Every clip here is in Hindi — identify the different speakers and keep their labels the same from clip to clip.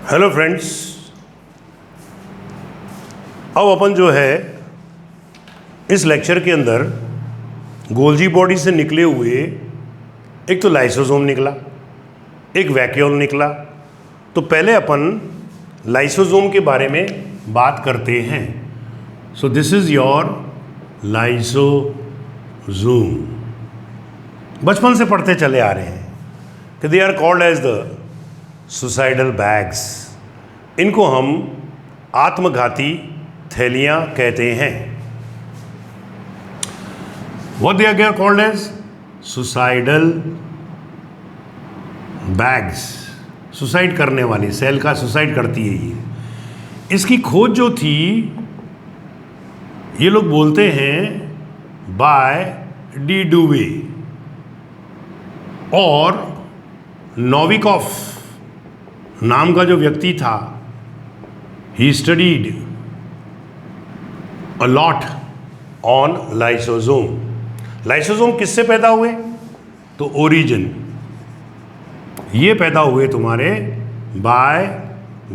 Speaker 1: हेलो फ्रेंड्स, अब अपन जो है इस लेक्चर के अंदर गोल्जी बॉडी से निकले हुए एक तो लाइसोसोम निकला, एक वैक्यूल निकला। तो पहले अपन लाइसोसोम के बारे में बात करते हैं। So this is your lysosome. बचपन से पढ़ते चले आ रहे हैं कि they are called as the suicidal bags. इनको हम आत्मघाती थैलियां कहते हैं। What they are called as suicidal bags। Suicide करने वाली, सेल का सुसाइड करती है ये। इसकी खोज जो थी, ये लोग बोलते हैं बाय डी डुवे और नोविकोव नाम का जो व्यक्ति था, he studied a lot on lysosome. Lysosome किससे पैदा हुए? तो ओरिजिन ये पैदा हुए तुम्हारे बाय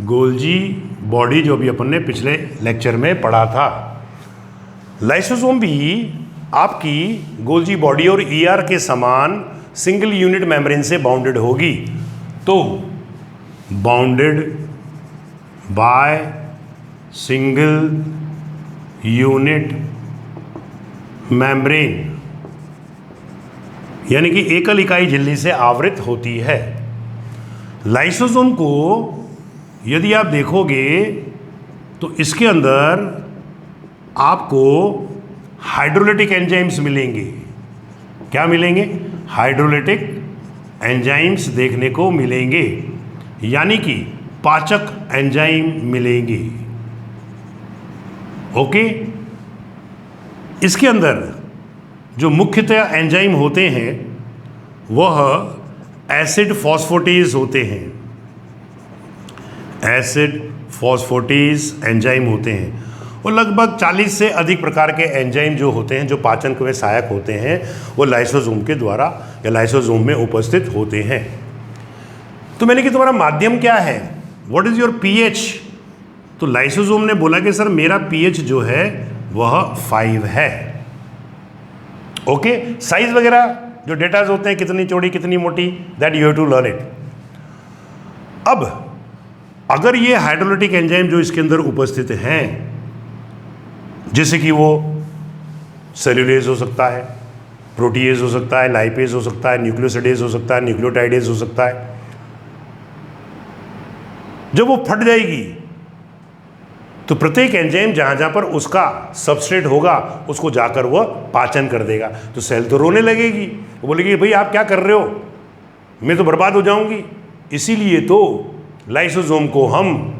Speaker 1: गोल्जी बॉडी, जो भी अपन ने पिछले लेक्चर में पढ़ा था। लाइसोसोम भी आपकी गोल्जी बॉडी और ईआर के समान सिंगल यूनिट मेम्ब्रेन से बाउंडेड होगी। तो bounded by single unit membrane, यानी कि एकल इकाई झिल्ली से आवृत होती है। लाइसोसोम को यदि आप देखोगे तो इसके अंदर आपको हाइड्रोलिटिक एंजाइम्स मिलेंगे। क्या मिलेंगे? हाइड्रोलिटिक एंजाइम्स देखने को मिलेंगे, यानी कि पाचक एंजाइम मिलेंगे। ओके, इसके अंदर जो मुख्यतः एंजाइम होते हैं वह एसिड फॉस्फेटेज होते हैं। एसिड फॉस्फेटेज एंजाइम होते हैं और लगभग 40 से अधिक प्रकार के एंजाइम जो होते हैं, जो पाचन में सहायक होते हैं, वो लाइसोसोम के द्वारा या लाइसोसोम में उपस्थित होते हैं। तो मैंने कि तुम्हारा माध्यम क्या है? What is your pH? तो लाइसोसोम ने बोला कि सर मेरा पीएच जो है वह 5 है। ओके, साइज वगैरह जो डेटाज होते हैं, कितनी चौड़ी कितनी मोटी, that you have to learn it. अब अगर ये हाइड्रोलिटिक एंजाइम जो इसके अंदर उपस्थित हैं, जैसे कि वो सेल्यूलेज हो सकता है, प्रोटीएज हो सकता है, लाइपेज हो सकता है, न्यूक्लियोसिडेज हो सकता है, न्यूक्लियोटाइडेज हो सकता है, जब वो फट जाएगी तो प्रत्येक एंजाइम जहां जहां पर उसका सबस्ट्रेट होगा उसको जाकर वह पाचन कर देगा। तो सेल तो रोने लगेगी, वो बोलेगी भाई आप क्या कर रहे हो, मैं तो बर्बाद हो जाऊंगी। इसीलिए तो लाइसोसोम को हम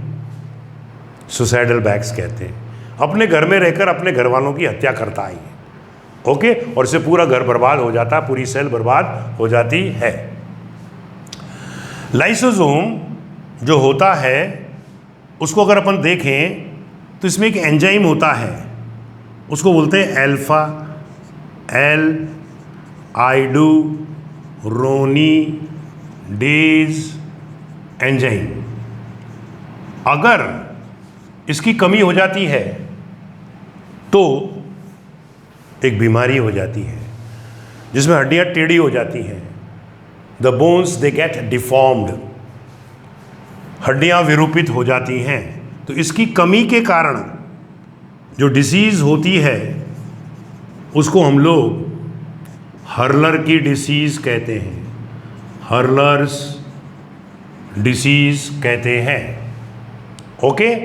Speaker 1: सुसाइडल बैग्स कहते हैं। अपने घर में रहकर अपने घर वालों की हत्या करता है। ओके, और इससे पूरा घर बर्बाद हो जाता है, पूरी सेल बर्बाद हो जाती है। लाइसोसोम जो होता है उसको अगर अपन देखें तो इसमें एक एंजाइम होता है, उसको बोलते हैं अल्फा एल आइडोरोनीडेज एंजाइम। अगर इसकी कमी हो जाती है तो एक बीमारी हो जाती है जिसमें हड्डियां टेढ़ी हो जाती हैं। The bones they get deformed, हड्डियां विरूपित हो जाती हैं। तो इसकी कमी के कारण जो डिसीज होती है उसको हम लोग हर्लर की डिसीज कहते हैं। हर्लर्स डिसीज कहते हैं। ओके,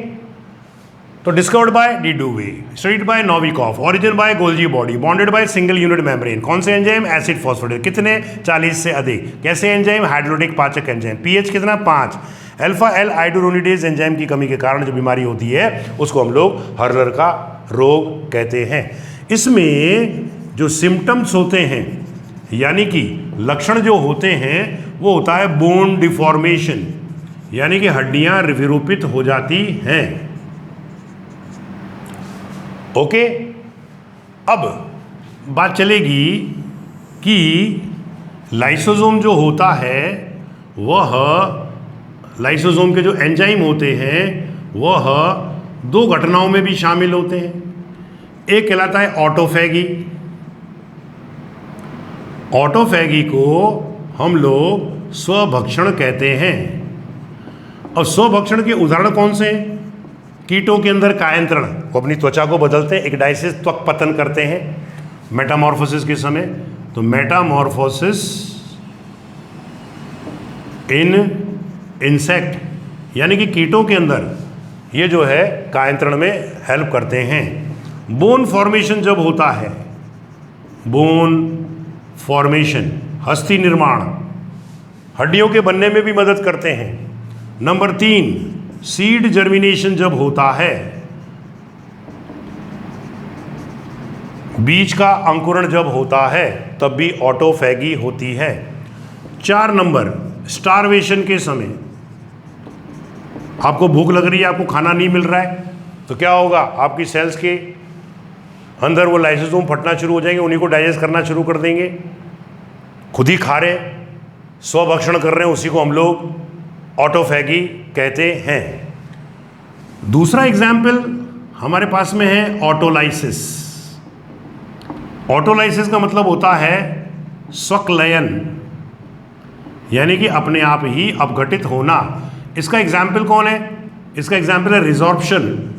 Speaker 1: तो discovered by de Duve, studied by Novikoff, origin by Golgi body, bonded by single unit membrane. कौन से एंजाइम? Acid phosphatase. कितने? 40 से अधिक। कैसे एंजाइम? हाइड्रोलिटिक पाचक एंजाइम। पीएच कितना? 5। अल्फा एल आइडोरोनीडेज एंजाइम की कमी के कारण जो बीमारी होती है उसको हम लोग हर्लर का रोग कहते हैं। इसमें जो सिम्टम्स होते हैं, यानी कि लक्षण जो होते हैं, वो होता है बोन डिफॉर्मेशन, यानी कि हड्डियां विरूपित हो जाती हैं। ओके, अब बात चलेगी कि लाइसोसोम जो होता है वह लाइसोसोम के जो एंजाइम होते हैं वह दो घटनाओं में भी शामिल होते हैं। एक कहलाता है ऑटोफैगी। ऑटोफैगी को हम लोग स्वभक्षण कहते हैं। और स्वभक्षण के उदाहरण कौन से हैं? कीटों के अंदर कायांतरण, वो अपनी त्वचा को बदलते हैं, एक्डाइसिस त्वक पतन करते हैं मेटामॉर्फोसिस के समय। तो मेटामॉर्फोसिस इन इंसेक्ट यानी कि कीटों के अंदर ये जो है कायांतरण में हेल्प करते हैं। बोन फॉर्मेशन जब होता है, बोन फॉर्मेशन हस्ती निर्माण, हड्डियों के बनने में भी मदद करते हैं। नंबर 3, सीड जर्मिनेशन जब होता है, बीज का अंकुरण जब होता है, तब भी ऑटोफैगी होती है। 4 नंबर, स्टारवेशन के समय, आपको भूख लग रही है, आपको खाना नहीं मिल रहा है, तो क्या होगा? आपकी सेल्स के अंदर वो लाइसोसोम फटना शुरू हो जाएंगे, उन्हीं को डाइजेस्ट करना शुरू कर देंगे। खुद ही खा रहे, स्वभक्षण कर रहे हैं, उसी को हम लोग ऑटोफैगी कहते हैं। दूसरा एग्जाम्पल हमारे पास में है ऑटोलाइसिस। ऑटोलाइसिस का मतलब होता है स्वक्लयन, यानी कि अपने आप ही अपघटित होना। इसका एग्जाम्पल कौन है? इसका एग्जाम्पल है रिजॉर्प्शन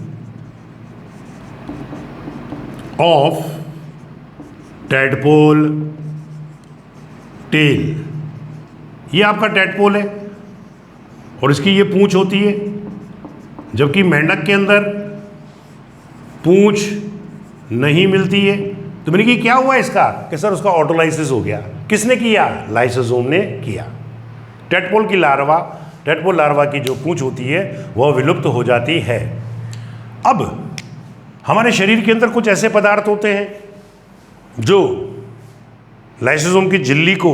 Speaker 1: ऑफ टैडपोल टेल। ये आपका टैडपोल है और इसकी ये पूंछ होती है, जबकि मेंढक के अंदर पूंछ नहीं मिलती है। तो मैंने कि क्या हुआ इसका? कि सर उसका ऑटोलाइसिस हो गया। किसने किया? लाइसोसोम ने किया। टैडपोल की लार्वा, टैडपोल लार्वा की जो पूंछ होती है वह विलुप्त हो जाती है। अब हमारे शरीर के अंदर कुछ ऐसे पदार्थ होते हैं जो लाइसोसोम की झिल्ली को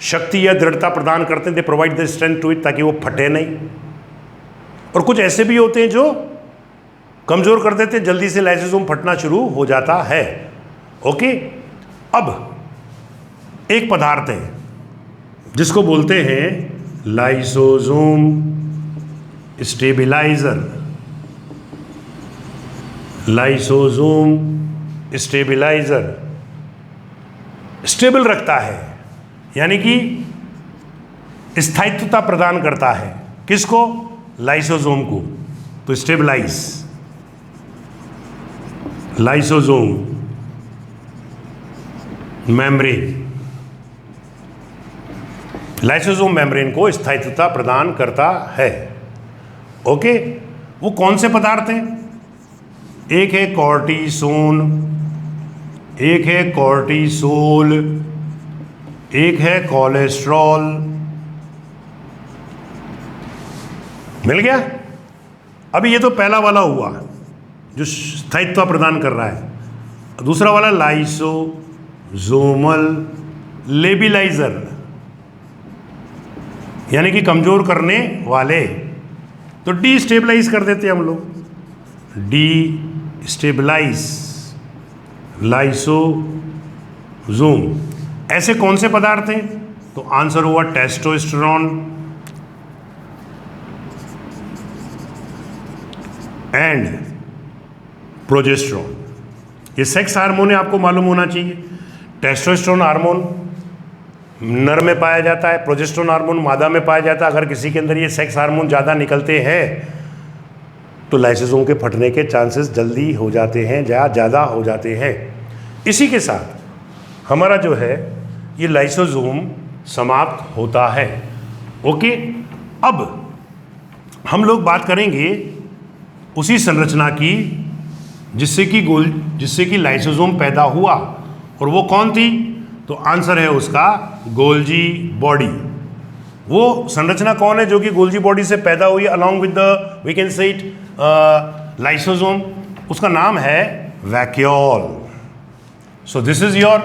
Speaker 1: शक्ति या दृढ़ता प्रदान करते हैं। They provide the strength to it, ताकि वो फटे नहीं। और कुछ ऐसे भी होते हैं जो कमजोर कर देते हैं, जल्दी से लाइसोसोम फटना शुरू हो जाता है। ओके, अब एक पदार्थ है जिसको बोलते हैं lysosome stabiliser. Lysosome stabiliser stable रखता है, यानी कि स्थायित्वता प्रदान करता है। किसको? लाइसोसोम को। तो stabilize lysosome membrane, lysosome membrane को स्थायित्वता प्रदान करता है। ओके, वो कौन से पदार्थ हैं? एक है कॉर्टिसोन, एक है कॉर्टिसोल, एक है कोलेस्ट्रॉल। मिल गया? अभी ये तो पहला वाला हुआ जो स्थायित्व प्रदान कर रहा है। दूसरा वाला लाइसोसोमल लेबिलाइजर, यानी कि कमजोर करने वाले। तो डी स्टेबलाइज कर देते हैं हम लोग, डी स्टेबलाइज लाइसोसोम। ऐसे कौन से पदार्थ हैं? तो आंसर हुआ टेस्टोस्टेरोन एंड प्रोजेस्टेरोन। ये सेक्स हार्मोन है, आपको मालूम होना चाहिए। टेस्टोस्टेरोन हार्मोन नर में पाया जाता है, प्रोजेस्टेरोन हार्मोन मादा में पाया जाता है। अगर किसी के अंदर ये सेक्स हार्मोन ज़्यादा निकलते हैं तो लाइसोसोम के फटने के चांसेस जल्दी हो जाते हैं, ज़्यादा हो जाते हैं। इसी के साथ हमारा जो है ये लाइसोसोम समाप्त होता है। ओके, अब हम लोग बात करेंगे उसी संरचना की जिससे कि लाइसोसोम पैदा हुआ, और वो कौन थी? तो आंसर है उसका गोल्जी बॉडी। वो संरचना कौन है जो कि गोल्जी बॉडी से पैदा हुई along with the we can say it lysosome? उसका नाम है vacuole. So this is your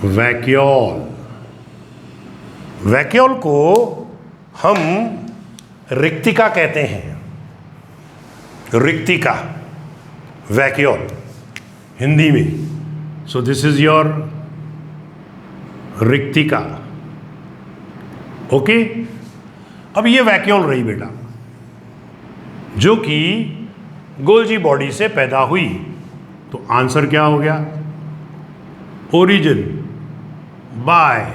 Speaker 1: vacuole. Vacuole को हम रिक्तिका कहते हैं, रिक्तिका, वैक्यूल हिंदी में। सो दिस इज योर रिक्तिका। ओके, अब ये वैक्यूल रही बेटा, जो कि गोल्जी बॉडी से पैदा हुई, तो आंसर क्या हो गया? Origin by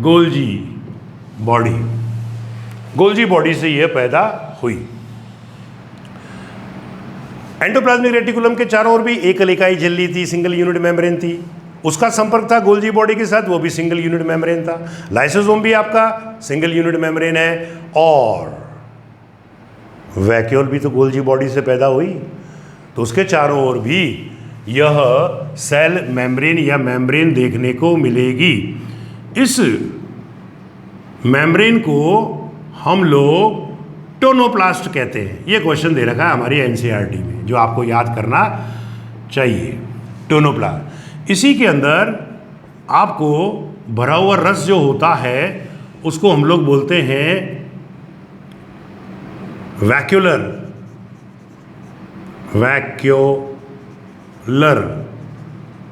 Speaker 1: Golgi body. Golgi body से यह पैदा हुई। एंडोप्लाज्मिक रेटिकुलम के चारों ओर भी एकल इकाई झिल्ली थी, सिंगल यूनिट मेम्ब्रेन थी, उसका संपर्क था गोल्जी बॉडी के साथ, वो भी सिंगल यूनिट मेम्ब्रेन था। लाइसोसोम भी आपका सिंगल यूनिट मेम्ब्रेन है, और वैक्यूल भी तो गोल्जी बॉडी से पैदा हुई, तो उसके चारों ओर भी यह सेल मेम्ब्रेन या मेम्ब्रेन देखने को मिलेगी। इस मेम्ब्रेन को हम लोग टोनोप्लास्ट कहते हैं। ये क्वेश्चन दे रखा है हमारी एनसीईआरटी में, जो आपको याद करना चाहिए। टोनोप्लास्ट, इसी के अंदर आपको भरा हुआ रस जो होता है उसको हम लोग बोलते हैं वैक्यूलर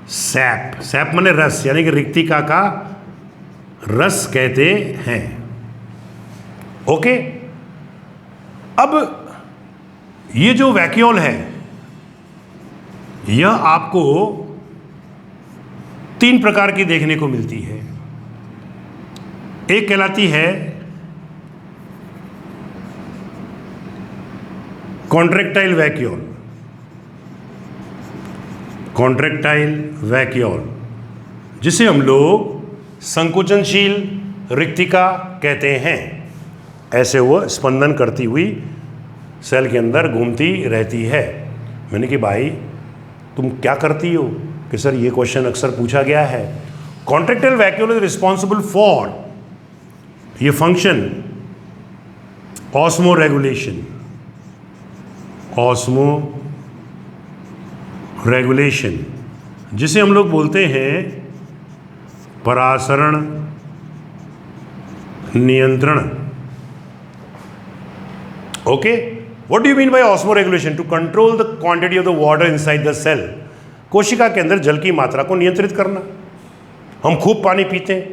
Speaker 1: सैप। सैप माने रस, यानी कि रिक्तिका का रस कहते हैं। ओके, अब ये जो वैक्यूल है यह आपको 3 प्रकार की देखने को मिलती है। एक कहलाती है कॉन्ट्रैक्टाइल वैक्यूल, कॉन्ट्रैक्टाइल वैक्यूल, जिसे हम लोग संकुचनशील रिक्तिका कहते हैं। ऐसे वो स्पंदन करती हुई सेल के अंदर घूमती रहती है। मैंने कि भाई तुम क्या करती हो, कि सर ये क्वेश्चन अक्सर पूछा गया है। Contractile vacuole is responsible for, ये function osmoregulation, osmoregulation, जिसे हम लोग बोलते हैं परासरण नियंत्रण। Okay, what do you mean by osmoregulation? To control the quantity of the water inside the cell. कोशिका के अंदर जल की मात्रा को नियंत्रित करना। हम खूब पानी पीते हैं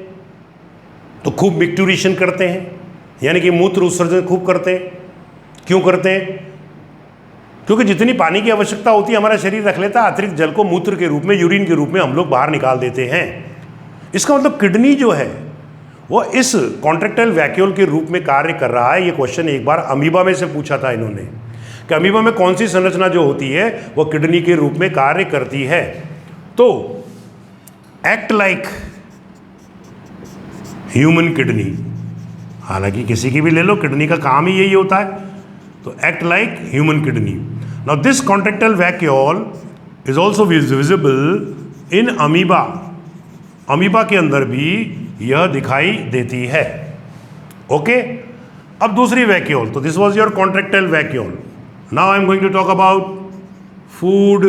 Speaker 1: तो खूब मिक्टूरेशन करते हैं, यानी कि मूत्र उत्सर्जन खूब करते हैं। क्यों करते हैं? क्योंकि जितनी पानी की आवश्यकता होती है हमारा शरीर रख लेता है, अतिरिक्त जल को मूत्र के रूप में, यूरिन के रूप में हम लोग बाहर निकाल देते हैं। इसका मतलब किडनी जो है वो इस कॉन्ट्रैक्टाइल वैक्यूल के रूप में कार्य कर रहा है। ये क्वेश्चन एक बार अमीबा में से पूछा था इन्होंने, कि अमीबा में कौन सी संरचना जो होती है वो किडनी के रूप में कार्य करती है। तो एक्ट लाइक ह्यूमन किडनी, हालांकि किसी की भी ले लो, किडनी का काम ही यही होता है। तो act like human kidney. Now this contractile vacuole is also visible in amoeba. Amoeba के अंदर भी यह दिखाई देती है। ओके, अब दूसरी वैक्यूल, तो this was your contractile vacuole. Now I am going to talk about food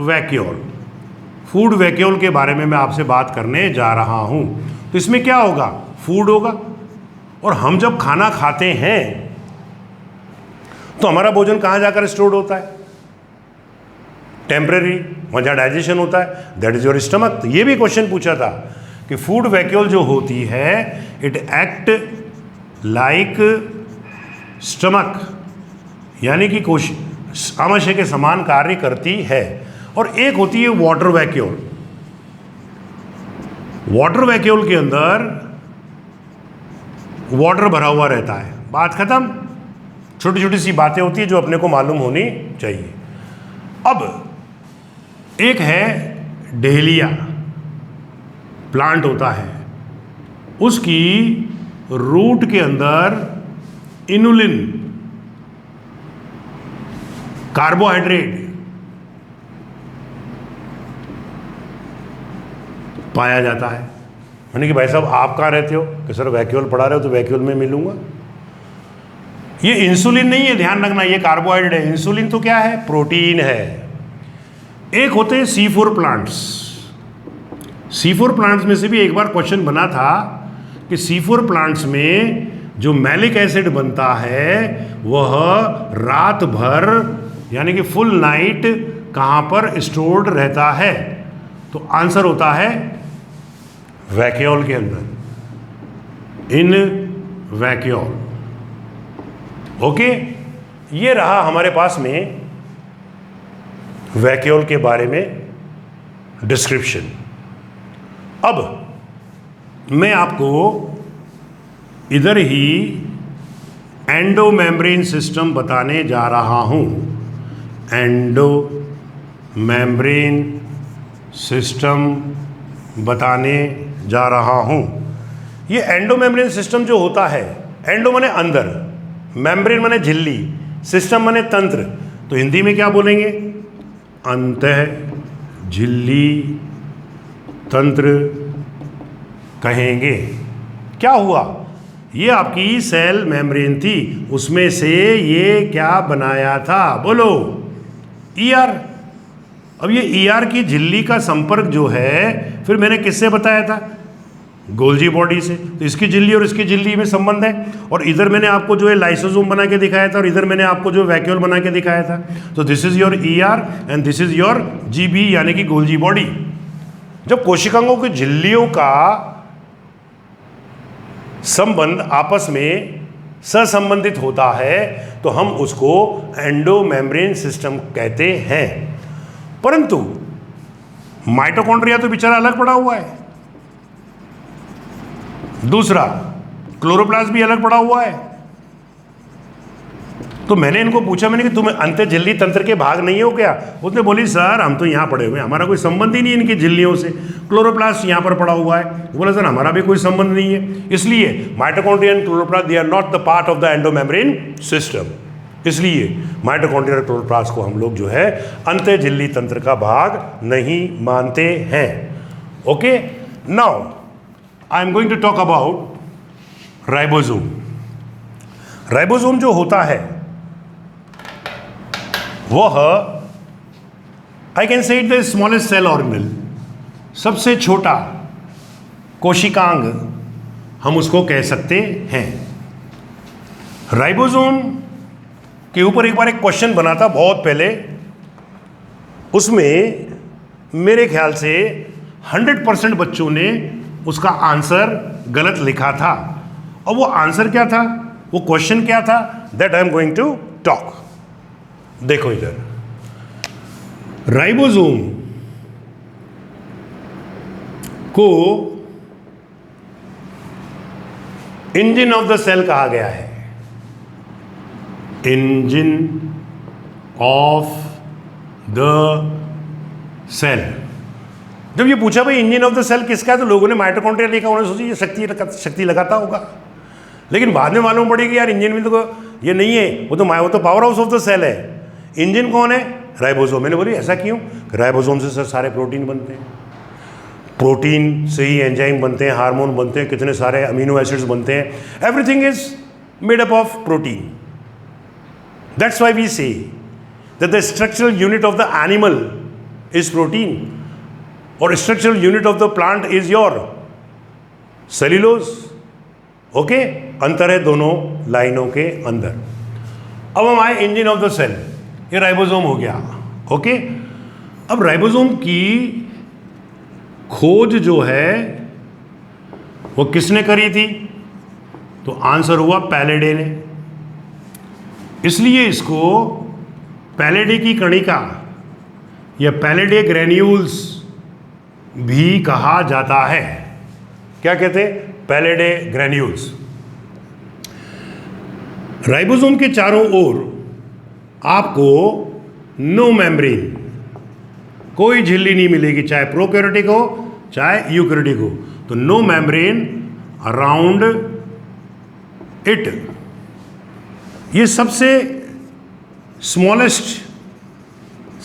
Speaker 1: vacuole. Food vacuole के बारे में मैं आपसे बात करने जा रहा हूं। तो इसमें क्या होगा? फूड होगा, और हम जब खाना खाते हैं तो हमारा भोजन कहाँ जाकर स्टोर्ड होता है? टेम्परेरी, वहाँ जहाँ डाइजेशन होता है, दैट इज योर स्टमक। तो ये भी क्वेश्चन पूछा था कि फूड वैक्यूल जो होती है इट एक्ट लाइक स्टमक, यानी कि आमाशय के समान कार्य करती है। और एक होती है वाटर वैक्यूल। वाटर वैक्यूल के अंदर वाटर भरा हुआ रहता है। बात खत्म। छोटी छोटी सी बातें होती है जो अपने को मालूम होनी चाहिए। अब एक है डेलिया प्लांट होता है, उसकी रूट के अंदर इनुलिन कार्बोहाइड्रेट पाया जाता है। मैंने कि भाई साहब आप कहाँ रहते हो? कि सर वैक्यूल पढ़ा रहे हो तो वैक्यूल में मिलूंगा। ये इंसुलिन नहीं है, ध्यान रखना, ये कार्बोहाइड्रेट है। इंसुलिन तो क्या है? प्रोटीन है। एक होते हैं C4 प्लांट्स। C4 प्लांट्स में से भी एक बार क्वेश्चन बना था कि C4 प्लांट्स में जो मैलिक एसिड बनता है वह रात भर, यानी कि फुल नाइट कहाँ पर स्टोर्ड रहता है? तो आंसर होता है वैक्यूल के अंदर, इन वैक्यूल। ओके, ये रहा हमारे पास में वैक्यूल के बारे में डिस्क्रिप्शन। अब मैं आपको इधर ही एंडोमेम्ब्रेन सिस्टम बताने जा रहा हूं। एंडोमेम्ब्रेन सिस्टम बताने जा रहा हूं। ये एंडोमेम्ब्रेन सिस्टम जो होता है, एंडो माने अंदर, मेम्ब्रेन माने झिल्ली, सिस्टम माने तंत्र, तो हिंदी में क्या बोलेंगे? अंतः झिल्ली तंत्र कहेंगे। क्या हुआ? ये आपकी सेल मेम्ब्रेन थी, उसमें से ये क्या बनाया था? बोलो, ईआर। अब ये ईआर की झिल्ली का संपर्क जो है, फिर मैंने किससे बताया था? गोल्जी बॉडी से। तो इसकी झिल्ली और इसकी झिल्ली में संबंध है। और इधर मैंने आपको जो है लाइसोसोम बना के दिखाया था, और इधर मैंने आपको जो वैक्यूल बना के दिखाया था। तो this is your ER and this is your GB, यानी कि गोल्जी बॉडी। जब कोशिकाओं की झिल्लियों का संबंध आपस में सहसंबंधित होता है तो हम उसको एंडोमेम्ब्रेन सिस्टम कहते हैं। परंतु माइटोकॉन्ड्रिया तो बेचारा अलग पड़ा हुआ है, दूसरा क्लोरोप्लास्ट भी अलग पड़ा हुआ है। तो मैंने इनको पूछा, मैंने कि तुम अंत्य झिल्ली तंत्र के भाग नहीं हो क्या? उसने बोली सर हम तो यहाँ पड़े हुए हैं, हमारा कोई संबंध ही नहीं इनकी झिल्लियों से। क्लोरोप्लास्ट यहाँ पर पड़ा हुआ है। बोला सर हमारा भी कोई संबंध नहीं है। इसलिए mitochondria and chloroplast they are not the part of the endomembrane system. इसलिए माइटोकॉन्ड्रिया और क्लोरोप्लास्ट को हम लोग जो है अंत्य झिल्ली तंत्र का भाग नहीं मानते हैं। Okay, now I am going to talk about ribosome. Ribosome जो होता है वह, I can say it the smallest cell organelle, सबसे छोटा कोशिकांग हम उसको कह सकते हैं। राइबोसोम के ऊपर एक बार एक क्वेश्चन बना था बहुत पहले, उसमें मेरे ख्याल से 100% बच्चों ने उसका आंसर गलत लिखा था। और वो आंसर क्या था, वो क्वेश्चन क्या था, that I am going to talk. देखो इधर, राइबोसोम को इंजन ऑफ द सेल कहा गया है। Engine of the cell. जब ये पूछा भाई इंजन ऑफ द सेल किसका है, तो लोगों ने माइटोकॉन्ड्रिया लिखा, उन्होंने सोची ये शक्ति लगाता होगा। लेकिन बाद में मालूम पड़ी कि यार इंजन में तो ये नहीं है, वो तो power house of the cell है। इंजन कौन है? राइबोसोम। मैंने बोली ऐसा क्यों? राइबोसोम से सर सारे प्रोटीन बनते हैं, प्रोटीन से ही एंजाइम बनते हैं, हार्मोन बनते हैं, कितने सारे अमीनो एसिड्स बनते हैं। Everything is made up of protein. That's why we say that the structural unit of the animal is protein और structural unit of the plant is your cellulose. Okay, अंतर है दोनों लाइनों के अंदर। अब हम आए इंजन ऑफ द सेल, ये राइबोसोम हो गया। ओके, अब राइबोसोम की खोज जो है वो किसने करी थी? तो आंसर हुआ पैलेडे ने। इसलिए इसको पैलेडे की कणिका या पैलेडे ग्रेन्यूल्स भी कहा जाता है। क्या कहते? पैलेडे ग्रेन्यूल्स। राइबोसोम के चारों ओर आपको नो मेम्ब्रेन, कोई झिल्ली नहीं मिलेगी, चाहे प्रोकैरियोटिक हो चाहे यूकैरियोटिक हो। तो नो मेम्ब्रेन अराउंड इट। ये सबसे स्मॉलेस्ट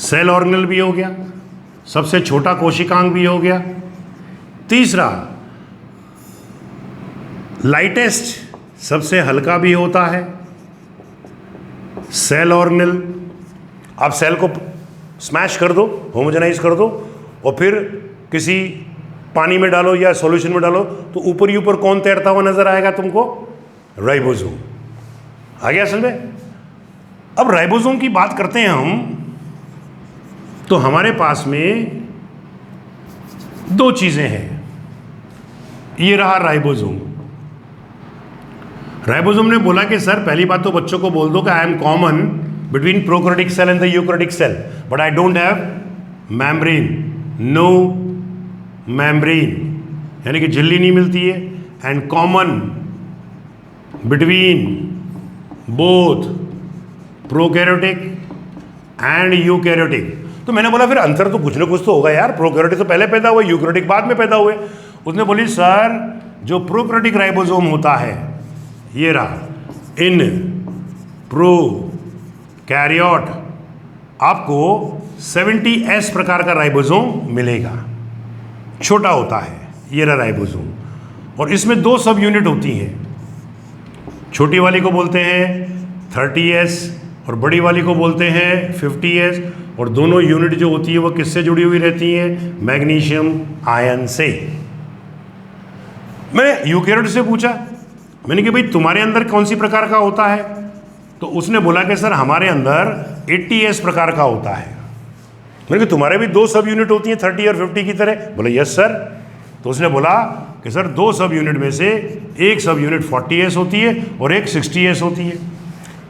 Speaker 1: सेल ऑर्गेनल भी हो गया, सबसे छोटा कोशिकांग भी हो गया। तीसरा, लाइटेस्ट, सबसे हल्का भी होता है सेल ऑर्गेनल। आप सेल को स्मैश कर दो, होमोजेनाइज कर दो, और फिर किसी पानी में डालो या सॉल्यूशन में डालो तो ऊपर ही ऊपर कौन तैरता हुआ नजर आएगा तुमको? राइबोसोम। आ गया समझ में? अब राइबोसोम की बात करते हैं हम, तो हमारे पास में दो चीजें हैं। ये रहा राइबोसोम। राइबोसोम ने बोला कि सर पहली बात तो बच्चों को बोल दो कि I am common between prokaryotic cell and the eukaryotic cell, but I don't have membrane, no membrane, यानी कि झिल्ली नहीं मिलती है, and common between both prokaryotic and eukaryotic. तो मैंने बोला फिर अंतर तो कुछ ना कुछ तो होगा यार, प्रोकैरियोटिक तो पहले पैदा हुए, यूकैरियोटिक बाद में पैदा हुए। उसने बोली सर जो प्रोकैरियोटिक राइबोसोम होता है, ये रहा, इन प्रोकैरियोट आपको 70S प्रकार का राइबोसोम मिलेगा, छोटा होता है, ये रहा राइबोसोम, और इसमें 2 सब यूनिट होती हैं, छोटी वाली को बोलते हैं 30S और बड़ी वाली को बोलते हैं 50S, और दोनों यूनिट जो होती है वो किससे जुड़ी हुई रहती हैं? मैग्नीशियम आयन से। मैंने यूकैरियोट से पूछा, मैंने कि भाई तुम्हारे अंदर कौन सी प्रकार का होता है? तो उसने बोला कि सर हमारे अंदर 80S प्रकार का होता है। मैंने कि तुम्हारे भी 2 सब यूनिट होती हैं 30 और 50 की तरह? बोला यस सर। तो उसने बोला कि सर 2 सब यूनिट में से एक सब यूनिट 40S होती है और एक 60S होती है।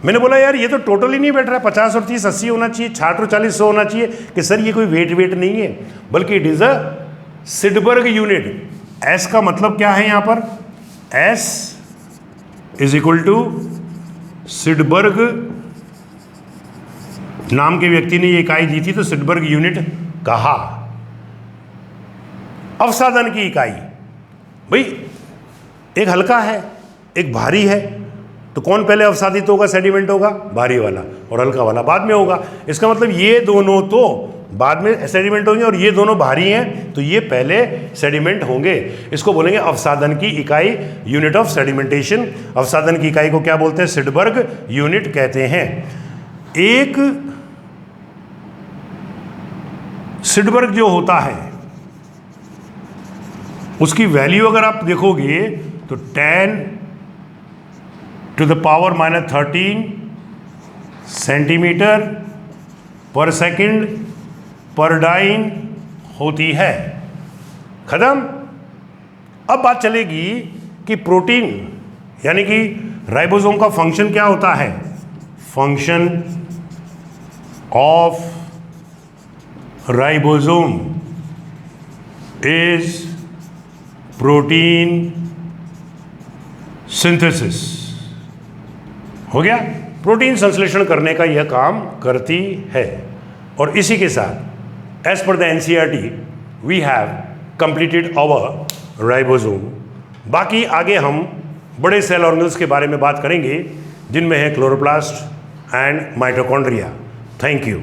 Speaker 1: मैंने बोला यार ये तो टोटल ही नहीं बैठ रहा है, 50 और 30 80 होना चाहिए, 60 और 40 100 होना चाहिए। कि सर ये कोई वेट नहीं है, बल्कि it is a Svedberg unit. S का मतलब क्या है यहाँ पर? S is equal to Svedberg, नाम के व्यक्ति ने ये इकाई दी थी तो सिडबर्ग यूनिट कहा। अवसादन की इकाई, भाई एक हल्का है एक भारी है, तो कौन पहले अवसादित होगा, सेडिमेंट होगा? भारी वाला, और हल्का वाला बाद में होगा। इसका मतलब ये दोनों तो बाद में सेडिमेंट होंगे और ये दोनों भारी हैं तो ये पहले सेडिमेंट होंगे। इसको बोलेंगे अवसादन की इकाई, यूनिट ऑफ सेडिमेंटेशन। अवसादन की इकाई को क्या बोलते हैं? सिडबर्ग यूनिट कहते हैं। एक सिडबर्ग जो होता है उसकी वैल्यू अगर आप देखोगे तो 10⁻⁻13 सेंटीमीटर पर सेकंड पर डाइन होती है। खत्म। अब बात चलेगी कि प्रोटीन यानी कि राइबोसोम का फंक्शन क्या होता है? Function of ribosome is protein synthesis. हो गया? प्रोटीन संश्लेषण करने का यह काम करती है। और इसी के साथ as per the NCERT we have completed our ribosome. बाकी आगे हम बड़े सेल ऑर्गेनल्स के बारे में बात करेंगे जिनमें है chloroplast and mitochondria. Thank you.